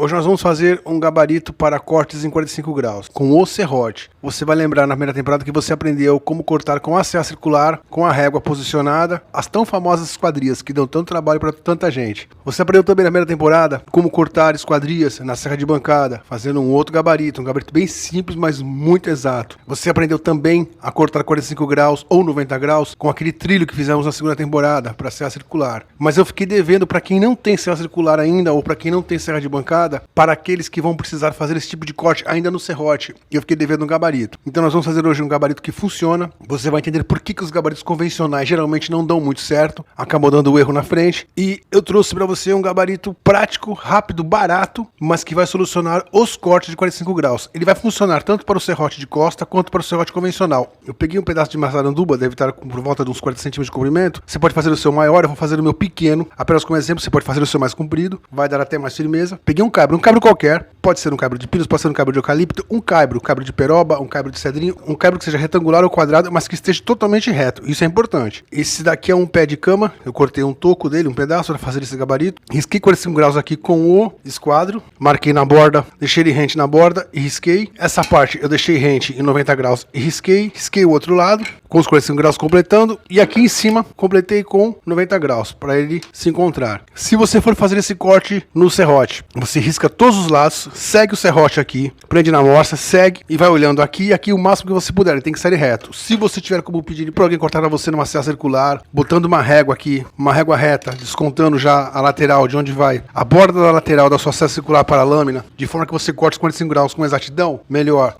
Hoje nós vamos fazer um gabarito para cortes em 45 graus, com o serrote. Você vai lembrar na primeira temporada que você aprendeu como cortar com a serra circular, com a régua posicionada, as tão famosas esquadrias que dão tanto trabalho para tanta gente. Você aprendeu também na primeira temporada como cortar esquadrias na serra de bancada, fazendo um outro gabarito, um gabarito bem simples, mas muito exato. Você aprendeu também a cortar 45 graus ou 90 graus com aquele trilho que fizemos na segunda temporada para serra circular. Mas eu fiquei devendo para quem não tem serra circular ainda ou para quem não tem serra de bancada, para aqueles que vão precisar fazer esse tipo de corte ainda no serrote. Eu fiquei devendo um gabarito. Então nós vamos fazer hoje um gabarito que funciona. Você vai entender por que os gabaritos convencionais geralmente não dão muito certo, acabam dando o erro na frente. E eu trouxe para você um gabarito prático, rápido, barato, mas que vai solucionar os cortes de 45 graus. Ele vai funcionar tanto para o serrote de costa quanto para o serrote convencional. Eu peguei um pedaço de maçaranduba, deve estar por volta de uns 40 centímetros de comprimento. Você pode fazer o seu maior, eu vou fazer o meu pequeno. Apenas como exemplo, você pode fazer o seu mais comprido, vai dar até mais firmeza. Peguei um caibro qualquer, pode ser um caibro de pinos, pode ser um caibro de eucalipto, um caibro de peroba, um caibro de cedrinho, um caibro que seja retangular ou quadrado, mas que esteja totalmente reto, isso é importante. Esse daqui é um pé de cama, eu cortei um toco dele, um pedaço para fazer esse gabarito, risquei 45 graus aqui com o esquadro, marquei na borda, deixei ele rente na borda e risquei. Essa parte eu deixei rente em 90 graus e risquei o outro lado, com os 45 graus completando, e aqui em cima completei com 90 graus, para ele se encontrar. Se você for fazer esse corte no serrote, você risca todos os lados, segue o serrote aqui, prende na morsa, segue e vai olhando aqui e aqui o máximo que você puder, ele tem que sair reto. Se você tiver como pedir para alguém cortar para você numa serra circular, botando uma régua aqui, uma régua reta, descontando já a lateral de onde vai a borda da lateral da sua serra circular para a lâmina, de forma que você corte os 45 graus com exatidão, melhor,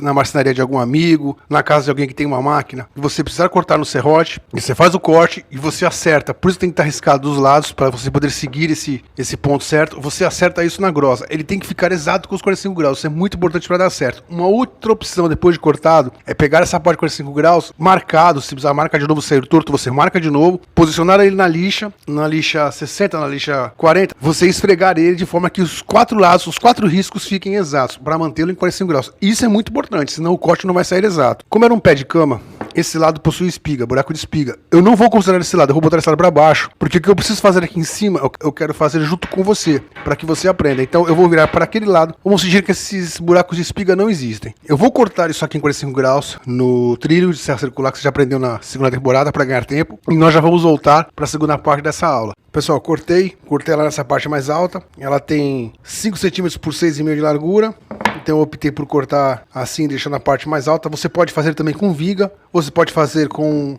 na marcenaria de algum amigo, na casa de alguém que tem uma máquina, e você precisar cortar no serrote, e você faz o corte e você acerta, por isso tem que estar riscado dos lados, para você poder seguir esse ponto certo, você acerta isso na grossa, ele tem que ficar exato com os 45 graus, isso é muito importante para dar certo. Uma outra opção depois de cortado é pegar essa parte de 45 graus, marcado, se precisar marcar de novo, sair torto, você marca de novo, posicionar ele na lixa 60, na lixa 40, você esfregar ele de forma que os quatro lados, os quatro riscos fiquem exatos, para mantê-lo em 45 graus. Isso é muito importante, senão o corte não vai sair exato. Como era um pé de cama, esse lado possui espiga, buraco de espiga. Eu não vou considerar esse lado, eu vou botar esse lado para baixo, porque o que eu preciso fazer aqui em cima, eu quero fazer junto com você, para que você aprenda. Então eu vou virar para aquele lado, vamos fingir que esses buracos de espiga não existem. Eu vou cortar isso aqui em 45 graus, no trilho de serra circular que você já aprendeu na segunda temporada para ganhar tempo, e nós já vamos voltar para a segunda parte dessa aula. Pessoal, cortei ela nessa parte mais alta, ela tem 5 centímetros por 6,5 de largura, então eu optei por cortar assim, deixando a parte mais alta. Você pode fazer também com viga, você pode fazer com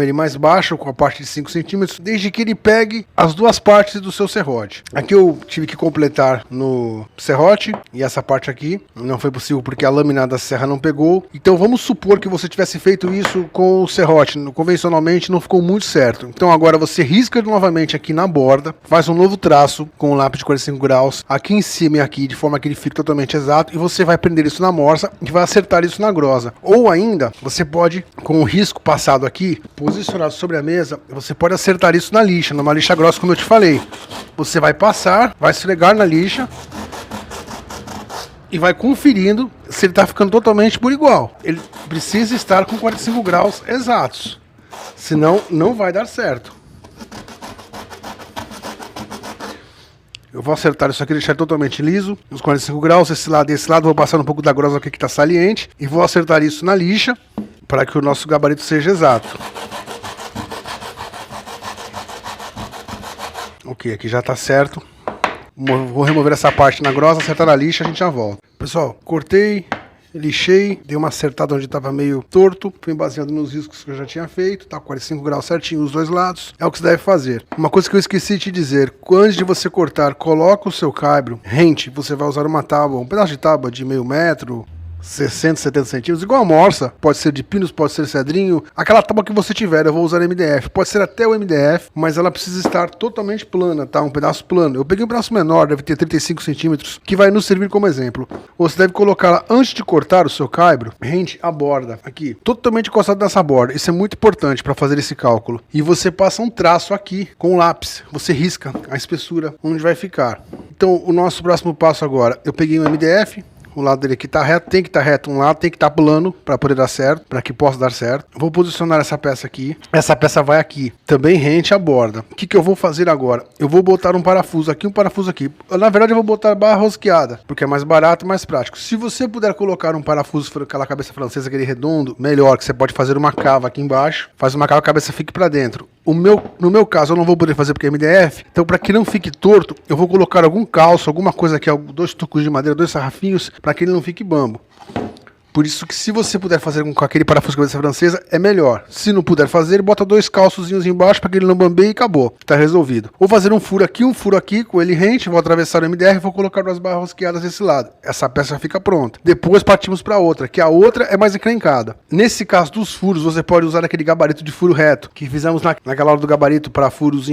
ele mais baixo, com a parte de 5 centímetros, desde que ele pegue as duas partes do seu serrote. Aqui eu tive que completar no serrote, e essa parte aqui não foi possível porque a lâmina da serra não pegou. Então vamos supor que você tivesse feito isso com o serrote, convencionalmente não ficou muito certo. Então agora você risca novamente aqui na borda, faz um novo traço com o lápis de 45 graus, aqui em cima e aqui, de forma que ele fique totalmente exato, e você vai prender isso na morsa e vai acertar isso na grosa. Ou ainda, você pode, com o risco passado aqui, posicionado sobre a mesa, você pode acertar isso na lixa, numa lixa grossa, como eu te falei. Você vai passar, vai esfregar na lixa e vai conferindo se ele está ficando totalmente por igual. Ele precisa estar com 45 graus exatos, senão não vai dar certo. Eu vou acertar isso aqui, deixar totalmente liso, nos 45 graus, esse lado e esse lado, vou passar um pouco da grossa aqui que está saliente, e vou acertar isso na lixa, para que o nosso gabarito seja exato. Ok, aqui já está certo. Vou remover essa parte na grossa, acertar na lixa, a gente já volta. Pessoal, cortei, lixei, dei uma acertada onde estava meio torto, fui baseando nos riscos que eu já tinha feito, tá 45 graus certinho os dois lados, é o que você deve fazer. Uma coisa que eu esqueci de dizer, antes de você cortar, coloca o seu caibro rente, você vai usar uma tábua, um pedaço de tábua de meio metro, 60, 70 centímetros, igual a morsa, pode ser de pinos, pode ser cedrinho, aquela tábua que você tiver, eu vou usar MDF, pode ser até o MDF, mas ela precisa estar totalmente plana, tá? Um pedaço plano. Eu peguei um pedaço menor, deve ter 35 centímetros, que vai nos servir como exemplo. Você deve colocá-la antes de cortar o seu caibro, rente à borda, aqui, totalmente encostado nessa borda. Isso é muito importante para fazer esse cálculo. E você passa um traço aqui com o lápis, você risca a espessura onde vai ficar. Então, o nosso próximo passo agora, eu peguei um MDF, O lado dele aqui tá reto, tem que estar reto um lado, tem que estar plano para poder dar certo, para que possa dar certo. Vou posicionar essa peça aqui. Essa peça vai aqui, também rente à borda. O que eu vou fazer agora? Eu vou botar um parafuso aqui, um parafuso aqui. Na verdade eu vou botar barra rosqueada, porque é mais barato e mais prático. Se você puder colocar um parafuso, aquela cabeça francesa, aquele redondo, melhor, que você pode fazer uma cava aqui embaixo, faz uma cava, a cabeça fique para dentro. No meu caso eu não vou poder fazer porque é MDF, então para que não fique torto, eu vou colocar algum calço, alguma coisa aqui, 2 tucos de madeira, 2 sarrafinhos, para que ele não fique bambo. Por isso que se você puder fazer com aquele parafuso de cabeça francesa, é melhor. Se não puder fazer, bota 2 calçozinhos embaixo para que ele não bambeie e acabou. Tá resolvido. Vou fazer um furo aqui com ele rente, vou atravessar o MDR e vou colocar 2 barras rosqueadas desse lado. Essa peça fica pronta. Depois partimos para outra, que a outra é mais encrencada. Nesse caso dos furos, você pode usar aquele gabarito de furo reto, que fizemos naquela hora do gabarito para furos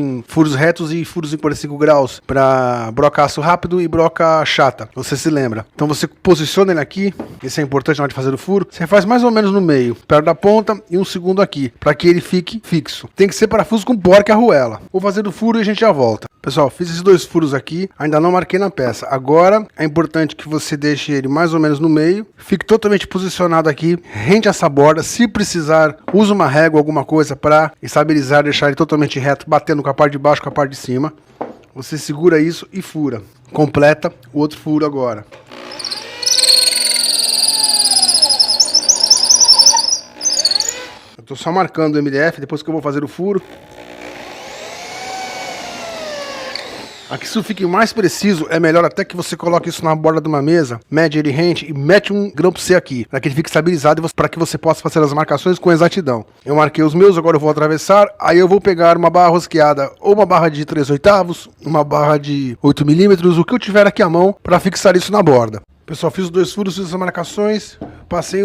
retos e furos em 45 graus, para brocaço rápido e broca chata. Você se lembra. Então você posiciona ele aqui, isso é importante na hora de fazer o furo, você faz mais ou menos no meio, perto da ponta e um segundo aqui, para que ele fique fixo. Tem que ser parafuso com porca e arruela. Vou fazer o furo e a gente já volta. Pessoal, fiz esses 2 furos aqui, ainda não marquei na peça. Agora é importante que você deixe ele mais ou menos no meio, fique totalmente posicionado aqui, rente a essa borda. Se precisar, use uma régua, alguma coisa para estabilizar, deixar ele totalmente reto, batendo com a parte de baixo com a parte de cima. Você segura isso e fura. Completa o outro furo agora. Tô só marcando o MDF, depois que eu vou fazer o furo. Aqui, se fique mais preciso, é melhor até que você coloque isso na borda de uma mesa, mede ele rente e mete um grampo C aqui, para que ele fique estabilizado para que você possa fazer as marcações com exatidão. Eu marquei os meus, agora eu vou atravessar, aí eu vou pegar uma barra rosqueada, ou uma barra de 3/8, uma barra de 8 milímetros, o que eu tiver aqui à mão, para fixar isso na borda. Pessoal, fiz os 2 furos, fiz as marcações, passei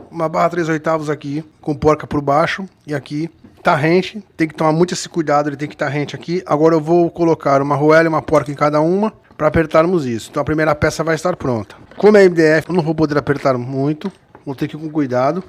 uma barra 3/8 aqui, com porca por baixo, e aqui tá rente, tem que tomar muito esse cuidado, ele tem que estar rente aqui. Agora eu vou colocar uma arruela e uma porca em cada uma, para apertarmos isso. Então a primeira peça vai estar pronta. Como é MDF, eu não vou poder apertar muito, vou ter que ir com cuidado.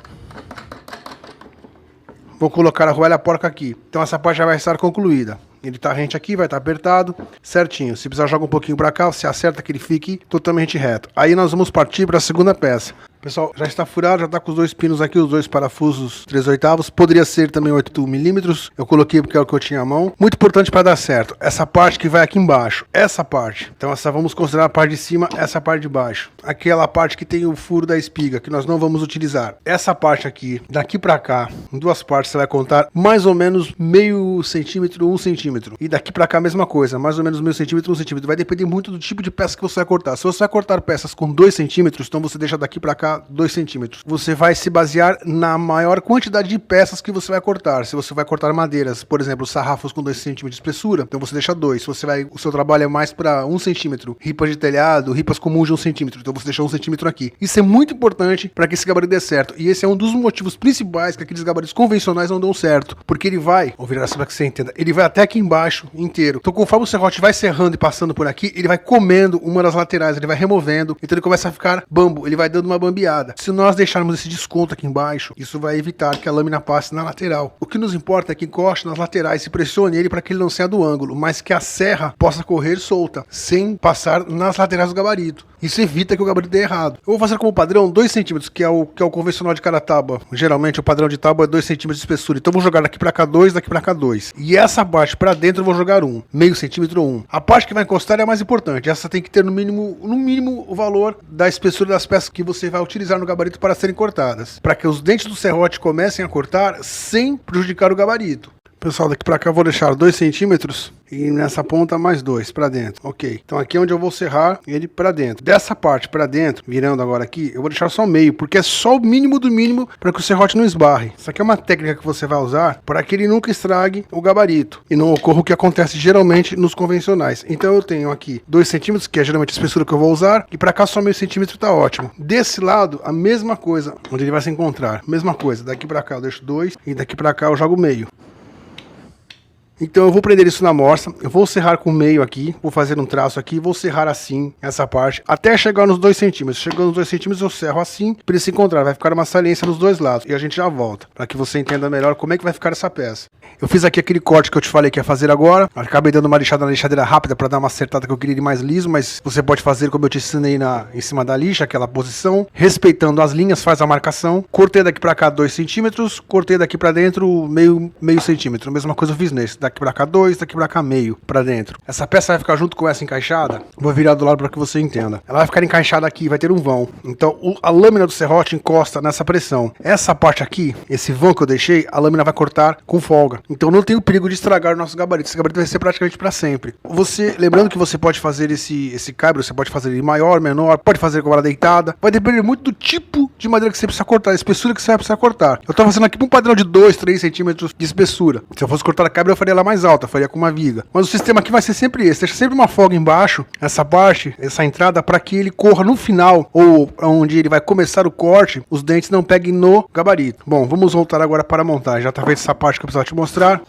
Vou colocar a arruela e a porca aqui, então essa parte já vai estar concluída. Ele tá rente aqui, vai estar apertado, certinho. Se precisar, joga um pouquinho para cá, você acerta que ele fique totalmente reto. Aí nós vamos partir para a segunda peça. Pessoal, já está furado, já está com os 2 pinos aqui, os 2 parafusos 3/8. Poderia ser também 8 milímetros. Eu coloquei porque é o que eu tinha à mão. Muito importante para dar certo. Essa parte que vai aqui embaixo. Essa parte. Então essa vamos considerar a parte de cima, essa parte de baixo. Aquela parte que tem o furo da espiga, que nós não vamos utilizar. Essa parte aqui, daqui para cá, em 2 partes você vai contar mais ou menos meio centímetro, 1 centímetro. E daqui para cá a mesma coisa, mais ou menos meio centímetro, 1 centímetro. Vai depender muito do tipo de peça que você vai cortar. Se você vai cortar peças com 2 centímetros, então você deixa daqui para cá 2 centímetros. Você vai se basear na maior quantidade de peças que você vai cortar. Se você vai cortar madeiras, por exemplo, sarrafos com 2 centímetros de espessura, então você deixa 2. Se o seu trabalho é mais para 1 centímetro, ripas de telhado, ripas comuns de 1 centímetro, então você deixa 1 centímetro aqui. Isso é muito importante para que esse gabarito dê certo. E esse é um dos motivos principais que aqueles gabaritos convencionais não dão certo. Porque ele vai, vou virar assim para que você entenda, ele vai até aqui embaixo inteiro. Então conforme o serrote vai serrando e passando por aqui, ele vai comendo uma das laterais, ele vai removendo, então ele começa a ficar bambo, ele vai dando uma bambeada. Se nós deixarmos esse desconto aqui embaixo, isso vai evitar que a lâmina passe na lateral. O que nos importa é que encoste nas laterais e pressione ele para que ele não saia do ângulo, mas que a serra possa correr solta, sem passar nas laterais do gabarito. Isso evita que o gabarito dê errado. Eu vou fazer como padrão 2 centímetros, que é o convencional de cada tábua. Geralmente o padrão de tábua é 2 centímetros de espessura. Então eu vou jogar daqui para cá 2, daqui para cá 2. E essa parte para dentro eu vou jogar 1, meio centímetro 1. A parte que vai encostar é a mais importante. Essa tem que ter no mínimo o valor da espessura das peças que você vai utilizar no gabarito para serem cortadas, para que os dentes do serrote comecem a cortar sem prejudicar o gabarito. Pessoal, daqui para cá eu vou deixar 2 centímetros e nessa ponta mais 2 para dentro. Ok, então aqui é onde eu vou serrar ele para dentro. Dessa parte para dentro, virando agora aqui, eu vou deixar só meio, porque é só o mínimo do mínimo para que o serrote não esbarre. Isso aqui é uma técnica que você vai usar para que ele nunca estrague o gabarito e não ocorra o que acontece geralmente nos convencionais. Então eu tenho aqui 2 centímetros, que é geralmente a espessura que eu vou usar, e para cá só meio centímetro tá ótimo. Desse lado, a mesma coisa, onde ele vai se encontrar. Mesma coisa, daqui para cá eu deixo 2 e daqui para cá eu jogo meio. Então eu vou prender isso na morsa, eu vou serrar com o meio aqui, vou fazer um traço aqui, vou serrar assim, essa parte, até chegar nos 2 centímetros. Chegando nos 2 centímetros eu serro assim, para ele se encontrar, vai ficar uma saliência nos dois lados. E a gente já volta, para que você entenda melhor como é que vai ficar essa peça. Eu fiz aqui aquele corte que eu te falei que ia fazer agora, acabei dando uma lixada na lixadeira rápida para dar uma acertada que eu queria ir mais liso, mas você pode fazer como eu te ensinei em cima da lixa, aquela posição, respeitando as linhas, faz a marcação. Cortei daqui para cá 2 centímetros, cortei daqui para dentro meio centímetro, a mesma coisa eu fiz nesse, daqui para cá 2, daqui para cá meio, para dentro. Essa peça vai ficar junto com essa encaixada, vou virar do lado para que você entenda. Ela vai ficar encaixada aqui, vai ter um vão, então a lâmina do serrote encosta nessa pressão. Essa parte aqui, esse vão que eu deixei, a lâmina vai cortar com folga, então não tem o perigo de estragar o nosso gabarito. Esse gabarito vai ser praticamente para sempre. Lembrando que você pode fazer esse caibro, você pode fazer ele maior, menor, pode fazer com vara deitada, vai depender muito do tipo de madeira que você precisa cortar, a espessura que você vai precisar cortar. Eu tô fazendo aqui um padrão de 2, 3 centímetros de espessura. Se eu fosse cortar a caibro eu faria ela mais alta, faria com uma viga. Mas o sistema aqui vai ser sempre esse, deixa sempre uma folga embaixo, essa parte, essa entrada, para que ele corra no final, ou onde ele vai começar o corte, os dentes não peguem no gabarito. Bom, vamos voltar agora para a montagem. Já tá feita essa parte que eu precisava te mostrar.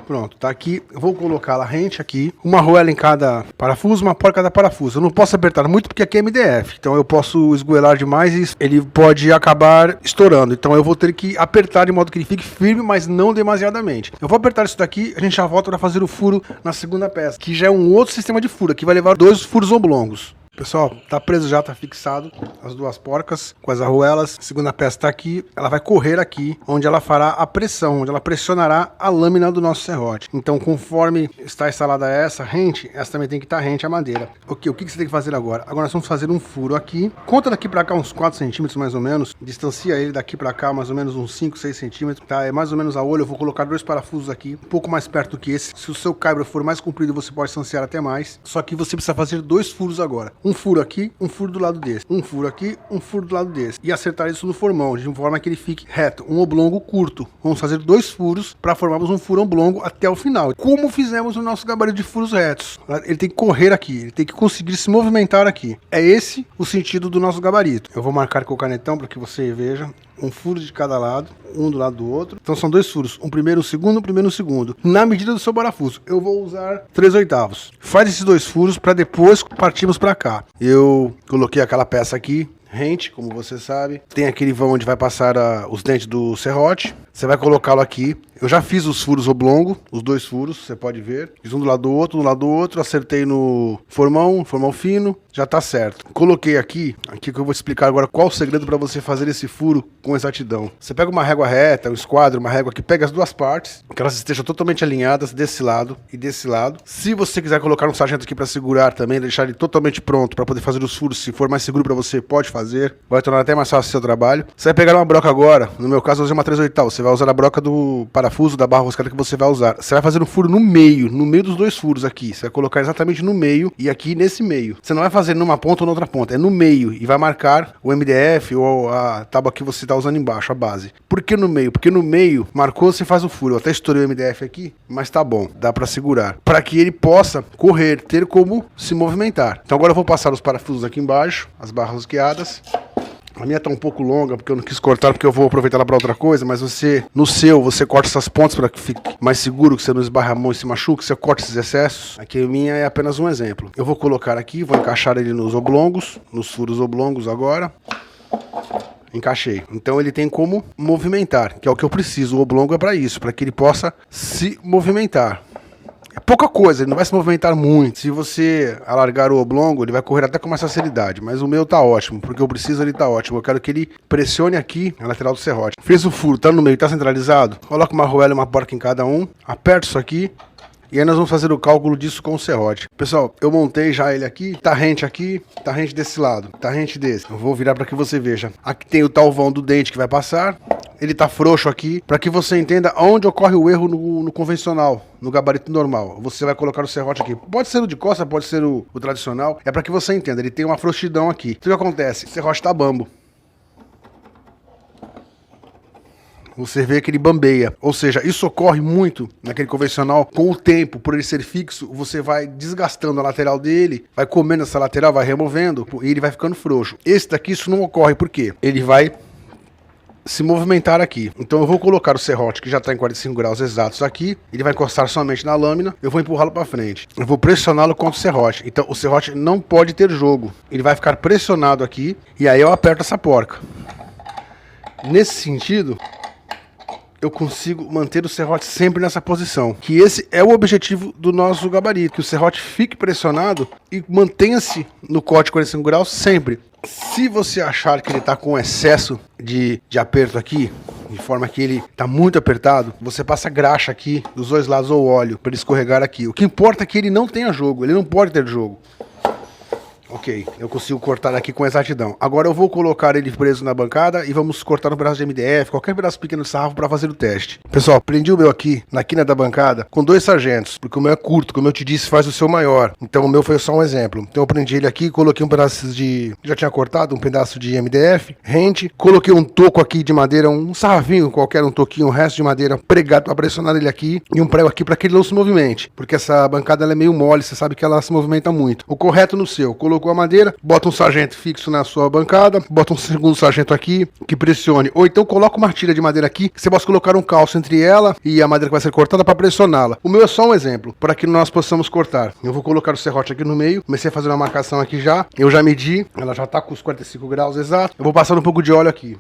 Pronto, tá aqui, eu vou colocar ela rente aqui, uma arruela em cada parafuso, uma porca em cada parafuso. Eu não posso apertar muito porque aqui é MDF, então eu posso esgoelar demais e ele pode acabar estourando. Então eu vou ter que apertar de modo que ele fique firme, mas não demasiadamente. Eu vou apertar isso daqui, a gente já volta para fazer o furo na segunda peça, que já é um outro sistema de furo, que vai levar 2 furos oblongos. Pessoal, tá preso já, tá fixado as 2 porcas com as arruelas. A segunda peça tá aqui, ela vai correr aqui, onde ela fará a pressão, onde ela pressionará a lâmina do nosso serrote. Então, conforme está instalada essa rente, essa também tem que estar rente à madeira. Ok, o que você tem que fazer agora? Agora nós vamos fazer um furo aqui. Conta daqui pra cá uns 4 centímetros mais ou menos. Distancia ele daqui pra cá mais ou menos uns 5, 6 centímetros. Tá, é mais ou menos a olho. Eu vou colocar 2 parafusos aqui, um pouco mais perto do que esse. Se o seu caibro for mais comprido, você pode distanciar até mais. Só que você precisa fazer 2 furos agora. Um furo aqui, um furo do lado desse, um furo aqui, um furo do lado desse, e acertar isso no formão, de forma que ele fique reto, um oblongo curto. Vamos fazer 2 furos para formarmos um furo oblongo até o final, como fizemos no nosso gabarito de furos retos. Ele tem que correr aqui, ele tem que conseguir se movimentar aqui. É esse o sentido do nosso gabarito. Eu vou marcar com o canetão para que você veja. Um furo de cada lado, um do lado do outro. Então são 2 furos, um primeiro, um segundo, um primeiro, um segundo. Na medida do seu parafuso, eu vou usar 3/8. Faz esses 2 furos para depois partirmos para cá. Eu coloquei aquela peça aqui, rente, como você sabe. Tem aquele vão onde vai passar os dentes do serrote. Você vai colocá-lo aqui. Eu já fiz os furos oblongo, os 2 furos, você pode ver. Fiz um do lado do lado do outro, acertei no formão fino, já tá certo. Coloquei aqui que eu vou explicar agora qual o segredo para você fazer esse furo com exatidão. Você pega uma régua reta, um esquadro, uma régua que pega as 2 partes, que elas estejam totalmente alinhadas desse lado e desse lado. Se você quiser colocar um sargento aqui para segurar também, deixar ele totalmente pronto para poder fazer os furos, se for mais seguro para você, pode fazer. Vai tornar até mais fácil o seu trabalho. Você vai pegar uma broca agora, no meu caso eu usei uma 3/8, você vai usar a broca do parafuso da barra roscada que você vai usar. Você vai fazer um furo no meio dos 2 furos aqui. Você vai colocar exatamente no meio e aqui nesse meio. Você não vai fazer numa ponta ou na outra ponta, é no meio e vai marcar o MDF ou a tábua que você está usando embaixo, a base. Por que no meio? Porque no meio, marcou, você faz o furo. Eu até estourei o MDF aqui, mas tá bom, dá para segurar. Para que ele possa correr, ter como se movimentar. Então agora eu vou passar os parafusos aqui embaixo, as barras rosqueadas. A minha tá um pouco longa, porque eu não quis cortar, porque eu vou aproveitar ela para outra coisa, mas você corta essas pontas para que fique mais seguro, que você não esbarre a mão e se machuque, você corta esses excessos. Aqui a minha é apenas um exemplo. Eu vou colocar aqui, vou encaixar ele nos oblongos, nos furos oblongos agora. Encaixei. Então ele tem como movimentar, que é o que eu preciso. O oblongo é para isso, para que ele possa se movimentar. É pouca coisa, ele não vai se movimentar muito. Se você alargar o oblongo, ele vai correr até com mais facilidade. Mas o meu tá ótimo, porque eu preciso, ele tá ótimo. Eu quero que ele pressione aqui a lateral do serrote. Fez o furo, tá no meio, tá centralizado? Coloca uma arruela e uma porca em cada um. Aperta isso aqui. E aí nós vamos fazer o cálculo disso com o serrote. Pessoal, eu montei já ele aqui, tá rente desse lado, tá rente desse. Eu vou virar para que você veja. Aqui tem o tal vão do dente que vai passar. Ele tá frouxo aqui, para que você entenda onde ocorre o erro no convencional, no gabarito normal. Você vai colocar o serrote aqui. Pode ser o de costa, pode ser o tradicional. É para que você entenda, ele tem uma frouxidão aqui. Então o que acontece? O serrote tá bambo. Você vê que ele bambeia, ou seja, isso ocorre muito naquele convencional. Com o tempo, por ele ser fixo, você vai desgastando a lateral dele, vai comendo essa lateral, vai removendo e ele vai ficando frouxo. Esse daqui isso não ocorre, por quê? Ele vai se movimentar aqui. Então eu vou colocar o serrote que já está em 45 graus exatos aqui, ele vai encostar somente na lâmina, eu vou empurrá-lo para frente. Eu vou pressioná-lo contra o serrote. Então o serrote não pode ter jogo, ele vai ficar pressionado aqui e aí eu aperto essa porca. Nesse sentido, eu consigo manter o serrote sempre nessa posição, que esse é o objetivo do nosso gabarito, que o serrote fique pressionado e mantenha-se no corte 45 graus sempre. Se você achar que ele está com excesso de aperto aqui, de forma que ele está muito apertado, você passa graxa aqui dos dois lados ou óleo para ele escorregar aqui. O que importa é que ele não tenha jogo, ele não pode ter jogo. Ok, eu consigo cortar aqui com exatidão. Agora eu vou colocar ele preso na bancada e vamos cortar um pedaço de MDF, qualquer pedaço pequeno de sarrafo para fazer o teste. Pessoal, prendi o meu aqui, na quina da bancada, com 2 sargentos, porque o meu é curto, como eu te disse, faz o seu maior. Então o meu foi só um exemplo. Então eu prendi ele aqui, coloquei um pedaço de... já tinha cortado um pedaço de MDF, rente, coloquei um toco aqui de madeira, um sarrafinho qualquer, um toquinho, um resto de madeira pregado para pressionar ele aqui, e um prego aqui para que ele não se movimente, porque essa bancada ela é meio mole, você sabe que ela se movimenta muito. O correto no seu, colocou a madeira, bota um sargento fixo na sua bancada, bota um segundo sargento aqui, que pressione, ou então coloca uma tira de madeira aqui, que você possa colocar um calço entre ela e a madeira que vai ser cortada para pressioná-la. O meu é só um exemplo, para que nós possamos cortar. Eu vou colocar o serrote aqui no meio, comecei a fazer uma marcação aqui já, eu já medi, ela já está com os 45 graus exatos, eu vou passar um pouco de óleo aqui.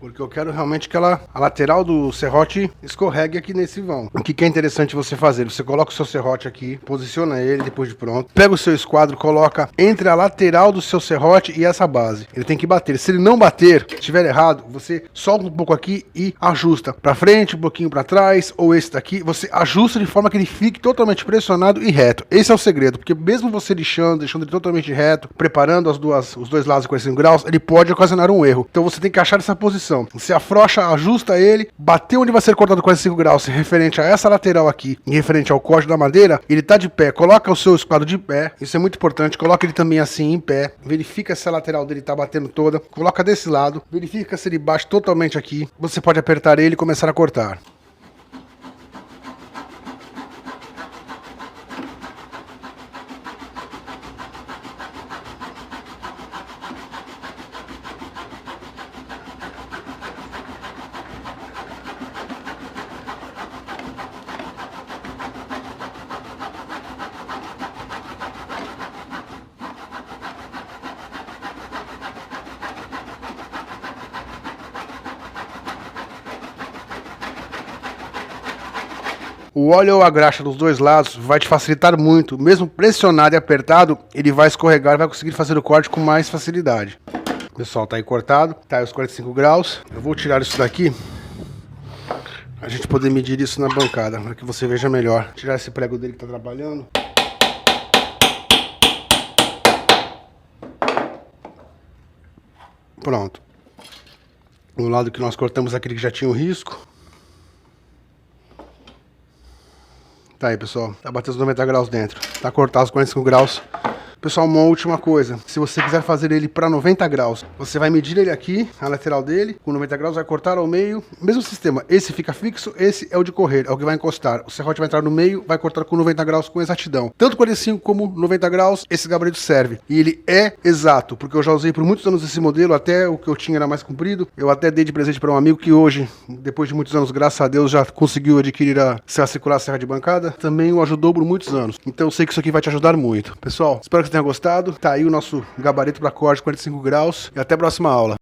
Porque eu quero realmente que a lateral do serrote escorregue aqui nesse vão. O que é interessante você fazer? Você coloca o seu serrote aqui, posiciona ele depois de pronto. Pega o seu esquadro, coloca entre a lateral do seu serrote e essa base. Ele tem que bater. Se ele não bater, se estiver errado, você solta um pouco aqui e ajusta. Para frente, um pouquinho para trás, ou esse daqui. Você ajusta de forma que ele fique totalmente pressionado e reto. Esse é o segredo, porque mesmo você deixando ele totalmente reto, preparando os dois lados de 45 graus, ele pode ocasionar um erro. Então você tem que achar essa posição. Você afrouxa, ajusta ele, bateu onde vai ser cortado 45 graus, referente a essa lateral aqui e referente ao corte da madeira, ele tá de pé, coloca o seu esquadro de pé, isso é muito importante, coloca ele também assim em pé, verifica se a lateral dele tá batendo toda, coloca desse lado, verifica se ele bate totalmente aqui, você pode apertar ele e começar a cortar. O óleo ou a graxa dos dois lados vai te facilitar muito, mesmo pressionado e apertado, ele vai escorregar e vai conseguir fazer o corte com mais facilidade. Pessoal, tá aí cortado, tá aí os 45 graus. Eu vou tirar isso daqui, a gente poder medir isso na bancada, para que você veja melhor. Tirar esse prego dele que tá trabalhando. Pronto. O lado que nós cortamos aquele que já tinha o risco. Tá aí, pessoal, tá batendo os 90 graus dentro, tá cortado os 45 graus. Pessoal, uma última coisa, se você quiser fazer ele para 90 graus, você vai medir ele aqui, a lateral dele, com 90 graus, vai cortar ao meio, mesmo sistema, esse fica fixo, esse é o de correr, é o que vai encostar, o serrote vai entrar no meio, vai cortar com 90 graus com exatidão. Tanto 45 como 90 graus, esse gabarito serve, e ele é exato, porque eu já usei por muitos anos esse modelo, até o que eu tinha era mais comprido, eu até dei de presente para um amigo que hoje, depois de muitos anos, graças a Deus, já conseguiu adquirir a serra circular, a serra de bancada, também o ajudou por muitos anos, então eu sei que isso aqui vai te ajudar muito. Pessoal, espero que você tenha gostado. Tá aí o nosso gabarito para corte 45 graus e até a próxima aula.